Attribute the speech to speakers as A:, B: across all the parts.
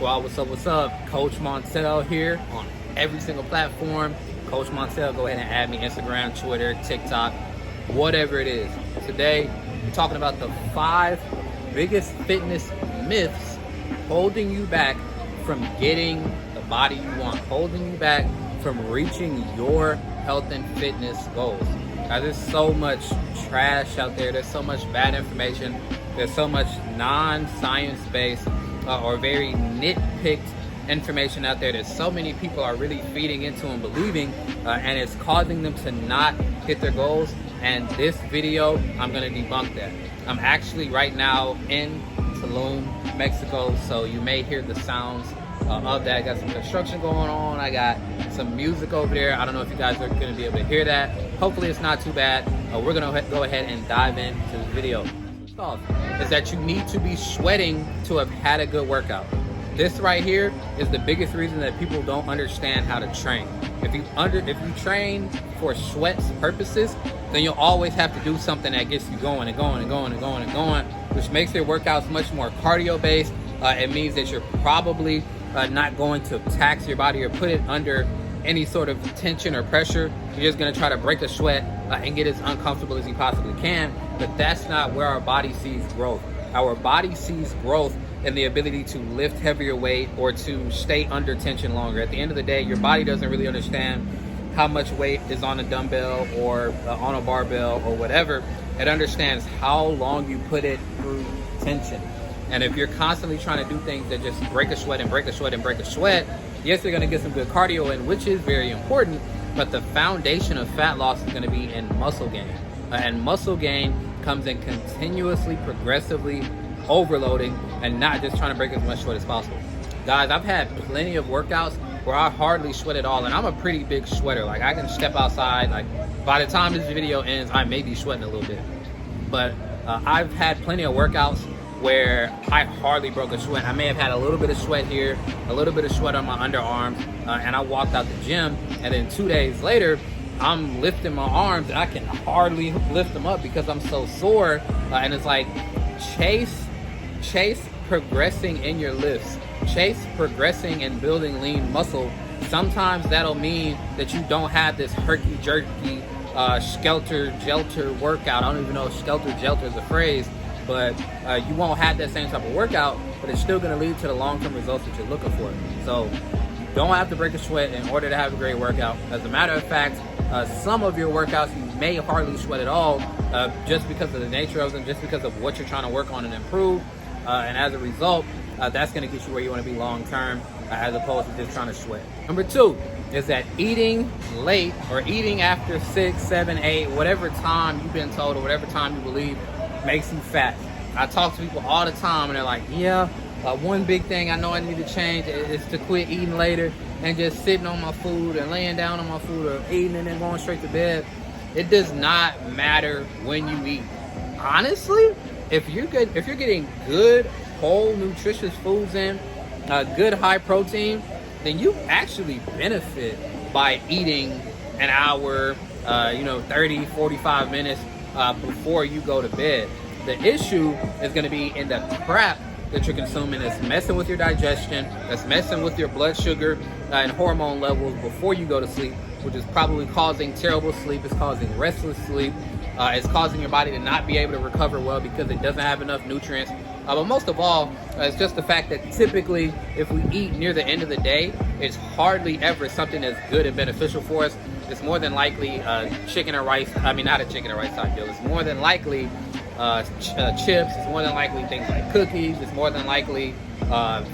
A: Well, what's up? Coach Montel here on every single platform. Coach Montel, go ahead and add me Instagram, Twitter, TikTok, whatever it is. Today, we're talking about the 5 biggest fitness myths holding you back from getting the body you want, holding you back from reaching your health and fitness goals. Now, there's so much trash out there. There's so much bad information. There's so much non-science based or very nitpicked information out there that so many people are really feeding into and believing, and it's causing them to not hit their goals. And this video, I'm going to debunk that. I'm actually right now in Tulum, Mexico, so you may hear the sounds of that. I got some construction going on. I got some music over there. I don't know if you guys are going to be able to hear that. Hopefully it's not too bad. We're going to go ahead and dive into the video. First off is that you need to be sweating to have had a good workout. This right here is the biggest reason that people don't understand how to train. If you train for sweat purposes, then you'll always have to do something that gets you going and going and going and going and going, which makes your workouts much more cardio based. It means that you're probably not going to tax your body or put it under any sort of tension or pressure. You're just going to try to break a sweat and get as uncomfortable as you possibly can. But that's not where our body sees growth. Our body sees growth in the ability to lift heavier weight or to stay under tension longer. At the end of the day, your body doesn't really understand how much weight is on a dumbbell or on a barbell or whatever. It understands how long you put it through tension. And if you're constantly trying to do things that just break a sweat and break a sweat and break a sweat, yes, you're going to get some good cardio in, which is very important, but the foundation of fat loss is going to be in muscle gain. And muscle gain comes in continuously, progressively overloading and not just trying to break as much sweat as possible. Guys, I've had plenty of workouts where I hardly sweat at all, and I'm a pretty big sweater. Like, I can step outside, like by the time this video ends, I may be sweating a little bit. But I've had plenty of workouts where I hardly broke a sweat. I may have had a little bit of sweat here, a little bit of sweat on my underarms, and I walked out the gym, and then 2 days later, I'm lifting my arms and I can hardly lift them up because I'm so sore. And it's like, chase progressing in your lifts, chase progressing and building lean muscle. Sometimes that'll mean that you don't have this herky-jerky skelter-jelter workout. I don't even know if skelter-jelter is a phrase, but you won't have that same type of workout, but it's still going to lead to the long-term results that you're looking for. So you don't have to break a sweat in order to have a great workout. As a matter of fact, some of your workouts you may hardly sweat at all, just because of the nature of them, just because of what you're trying to work on and improve. And as a result, that's going to get you where you want to be long-term, as opposed to just trying to sweat. Number 2 is that eating late or eating after 6, 7, 8, whatever time you've been told or whatever time you believe makes you fat. I talk to people all the time and they're like, yeah, one big thing I know I need to change is to quit eating later and just sitting on my food and laying down on my food or eating and then going straight to bed. It does not matter when you eat. Honestly, if you're getting good, whole, nutritious foods in, good high protein, then you actually benefit by eating an hour, 30, 45 minutes before you go to bed. The issue is going to be in the crap that you're consuming that's messing with your digestion, that's messing with your blood sugar and hormone levels before you go to sleep, which is probably causing terrible sleep. It's causing restless sleep. It's causing your body to not be able to recover well because it doesn't have enough nutrients. But most of all, it's just the fact that typically if we eat near the end of the day, it's hardly ever something that's good and beneficial for us. It's more than likely chicken or rice. I mean, not a chicken or rice type deal. It's more than likely chips. It's more than likely things like cookies. It's more than likely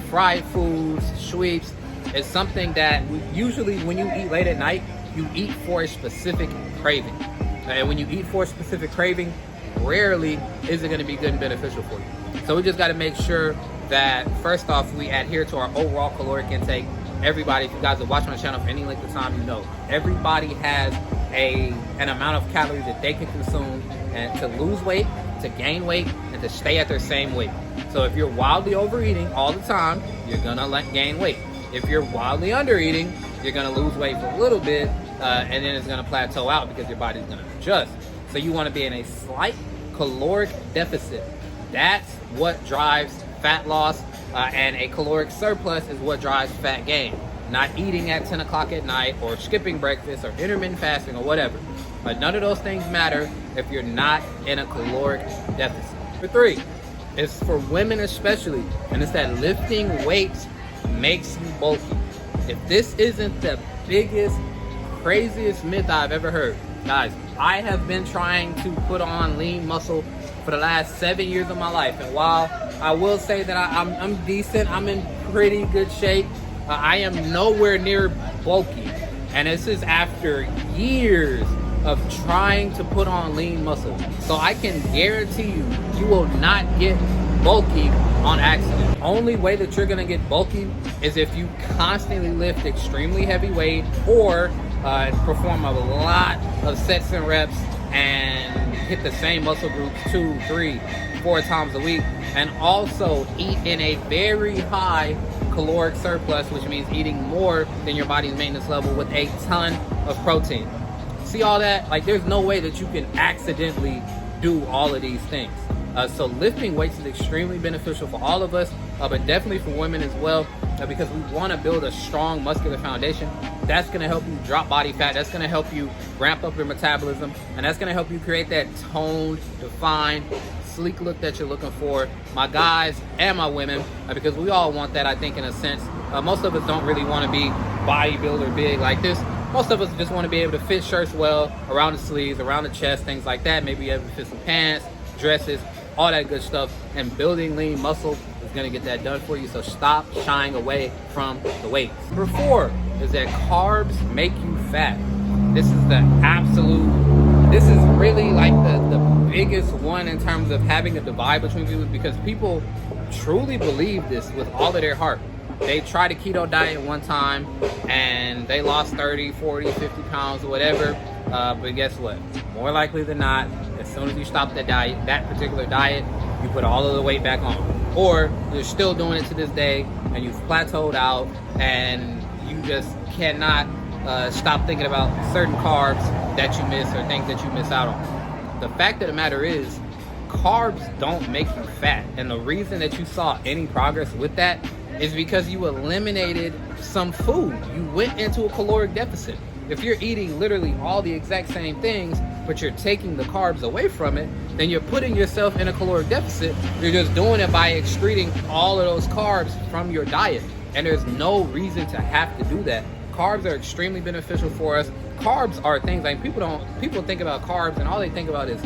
A: fried foods, sweets. It's something that usually when you eat late at night, you eat for a specific craving. And when you eat for a specific craving, rarely is it going to be good and beneficial for you. So we just got to make sure that, first off, we adhere to our overall caloric intake. Everybody, if you guys are watching my channel for any length of time, you know everybody has an amount of calories that they can consume and to lose weight, to gain weight, and to stay at their same weight. So if you're wildly overeating all the time, you're gonna gain weight. If you're wildly undereating, you're gonna lose weight for a little bit, and then it's gonna plateau out because your body's gonna adjust. So you wanna be in a slight caloric deficit. That's what drives fat loss. And a caloric surplus is what drives fat gain. Not eating at 10 o'clock at night or skipping breakfast or intermittent fasting or whatever. But none of those things matter if you're not in a caloric deficit. Number 3 is for women especially, and it's that lifting weights makes you bulky. If this isn't the biggest, craziest myth I've ever heard, guys, I have been trying to put on lean muscle for the last 7 years of my life. And while I will say that I'm decent, I'm in pretty good shape, I am nowhere near bulky. And this is after years of trying to put on lean muscle. So I can guarantee you, you will not get bulky on accident. Only way that you're gonna get bulky is if you constantly lift extremely heavy weight or perform a lot of sets and reps and hit the same muscle groups 2, 3, 4 times a week, and also eat in a very high caloric surplus, which means eating more than your body's maintenance level with a ton of protein. See all that? Like, there's no way that you can accidentally do all of these things. So lifting weights is extremely beneficial for all of us, but definitely for women as well, because we want to build a strong muscular foundation. That's going to help you drop body fat. That's going to help you ramp up your metabolism, and that's going to help you create that toned, defined, sleek look that you're looking for, my guys and my women, because we all want that, I think, in a sense. Most of us don't really want to be bodybuilder big like this. Most of us just want to be able to fit shirts well around the sleeves, around the chest, things like that. Maybe able to fit some pants, dresses, all that good stuff. And building lean muscle is going to get that done for you. So stop shying away from the weights. Number 4 is that carbs make you fat. This is the absolute, this is really like the biggest one in terms of having a divide between people, because people truly believe this with all of their heart. They tried a keto diet one time and they lost 30, 40, 50 pounds or whatever. But guess what? More likely than not, as soon as you stop that diet, that particular diet, you put all of the weight back on. Or you're still doing it to this day and you've plateaued out and you just cannot stop thinking about certain carbs that you miss or things that you miss out on. The fact of the matter is, carbs don't make you fat. And the reason that you saw any progress with that is because you eliminated some food. You went into a caloric deficit. If you're eating literally all the exact same things, but you're taking the carbs away from it, then you're putting yourself in a caloric deficit. You're just doing it by excreting all of those carbs from your diet. And there's no reason to have to do that. Carbs are extremely beneficial for us. Carbs are things like people think about carbs and all they think about is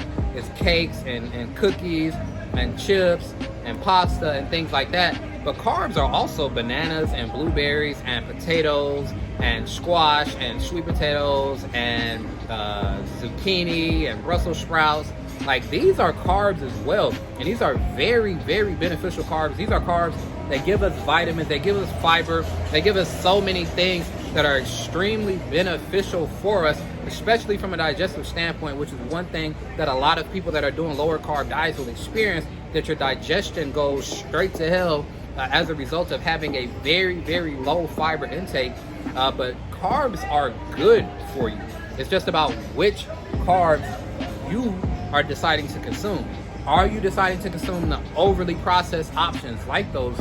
A: cakes and cookies and chips and pasta and things like that. But carbs are also bananas and blueberries and potatoes and squash and sweet potatoes and zucchini and Brussels sprouts. Like, these are carbs as well. And these are very, very beneficial carbs. These are carbs that give us vitamins, they give us fiber, they give us so many things that are extremely beneficial for us, especially from a digestive standpoint, which is one thing that a lot of people that are doing lower carb diets will experience, that your digestion goes straight to hell as a result of having a very, very low fiber intake. But carbs are good for you. It's just about which carbs you are deciding to consume. Are you deciding to consume the overly processed options like those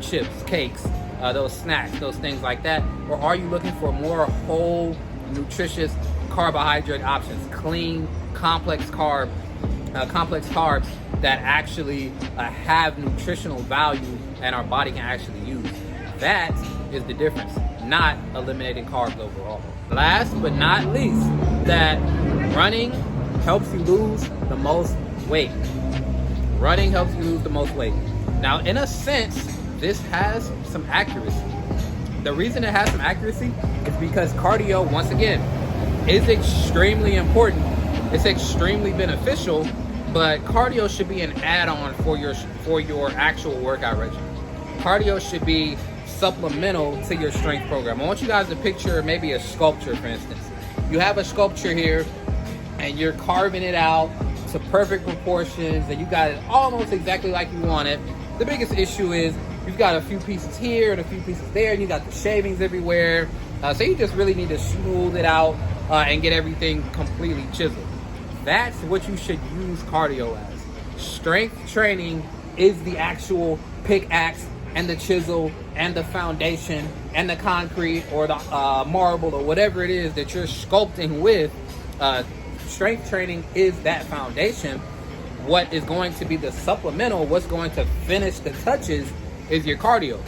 A: chips, cakes, those snacks, those things like that? Or are you looking for more whole, nutritious carbohydrate options, clean, complex carbs that actually have nutritional value and our body can actually use? That is the difference, not eliminating carbs overall. Last but not least, that running helps you lose the most weight. Running helps you lose the most weight. Now, in a sense, this has some accuracy. The reason it has some accuracy is because cardio, once again, is extremely important. It's extremely beneficial, but cardio should be an add-on for your actual workout regimen. Cardio should be supplemental to your strength program. I want you guys to picture maybe a sculpture, for instance. You have a sculpture here and you're carving it out to perfect proportions and you got it almost exactly like you want it. The biggest issue is you've got a few pieces here and a few pieces there and you got the shavings everywhere. So you just really need to smooth it out and get everything completely chiseled. That's what you should use cardio as. Strength training is the actual pickaxe and the chisel and the foundation and the concrete or the marble or whatever it is that you're sculpting with, strength training is that foundation. What is going to be the supplemental, what's going to finish the touches, is your cardio.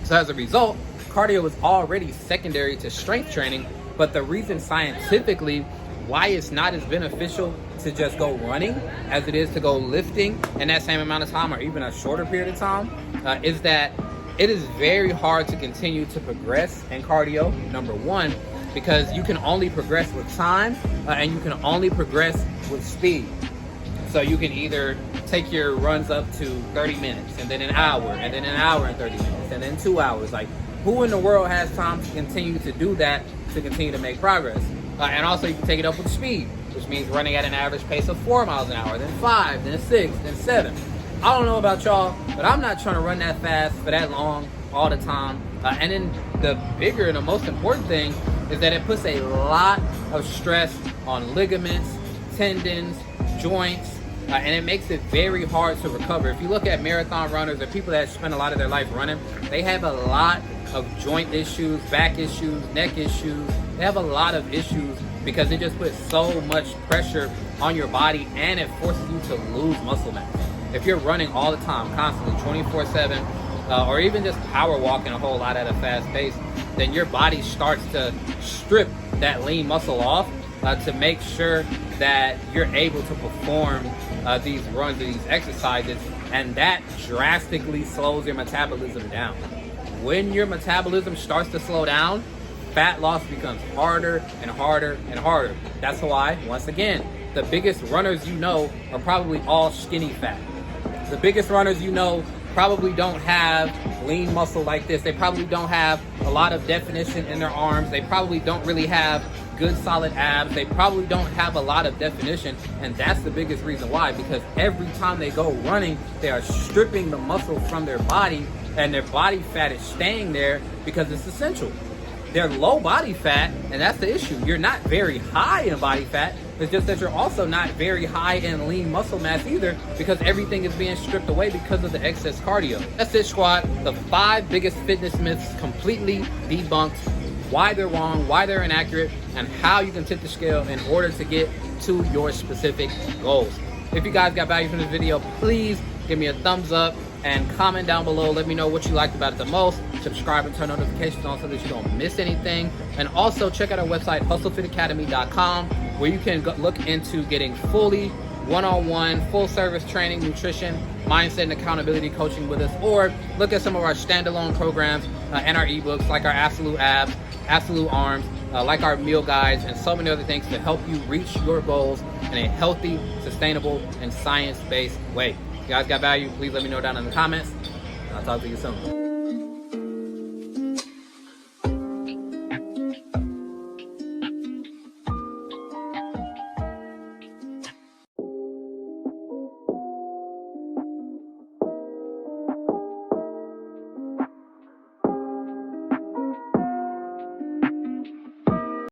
A: So as a result, cardio is already secondary to strength training, but the reason scientifically why it's not as beneficial to just go running as it is to go lifting in that same amount of time or even a shorter period of time is that it is very hard to continue to progress in cardio, number one, because you can only progress with time and you can only progress with speed. So you can either take your runs up to 30 minutes and then an hour and then an hour and 30 minutes and then 2 hours. Like, who in the world has time to continue to do that, to continue to make progress? And also you can take it up with speed, which means running at an average pace of 4 miles an hour, then 5, then 6, then 7. I don't know about y'all, but I'm not trying to run that fast for that long all the time. And then the bigger and the most important thing is that it puts a lot of stress on ligaments, tendons, joints, and it makes it very hard to recover. If you look at marathon runners or people that spend a lot of their life running, they have a lot of joint issues, back issues, neck issues. They have a lot of issues because it just puts so much pressure on your body and it forces you to lose muscle mass. If you're running all the time, constantly, 24/7, or even just power walking a whole lot at a fast pace, then your body starts to strip that lean muscle off to make sure that you're able to perform these runs or these exercises, and that drastically slows your metabolism down. When your metabolism starts to slow down, fat loss becomes harder and harder and harder. That's why, once again, the biggest runners you know are probably all skinny fat. The biggest runners you know probably don't have lean muscle like this. They probably don't have a lot of definition in their arms. They probably don't really have good solid abs. They probably don't have a lot of definition, and that's the biggest reason why, because every time they go running, they are stripping the muscle from their body, and their body fat is staying there because it's essential. They're low body fat, and that's the issue. You're not very high in body fat. It's just that you're also not very high in lean muscle mass either, because everything is being stripped away because of the excess cardio. That's it, squad. The 5 biggest fitness myths completely debunked, why they're wrong, why they're inaccurate, and how you can tip the scale in order to get to your specific goals. If you guys got value from this video, please give me a thumbs up and comment down below. Let me know what you liked about it the most. Subscribe and turn notifications on so that you don't miss anything. And also check out our website, hustlefitacademy.com, where you can look into getting fully one-on-one, full-service training, nutrition, mindset, and accountability coaching with us, or look at some of our standalone programs and our ebooks, like our Absolute Abs, Absolute Arms, like our meal guides, and so many other things to help you reach your goals in a healthy, sustainable, and science-based way. If you guys got value, please let me know down in the comments. I'll talk to you soon.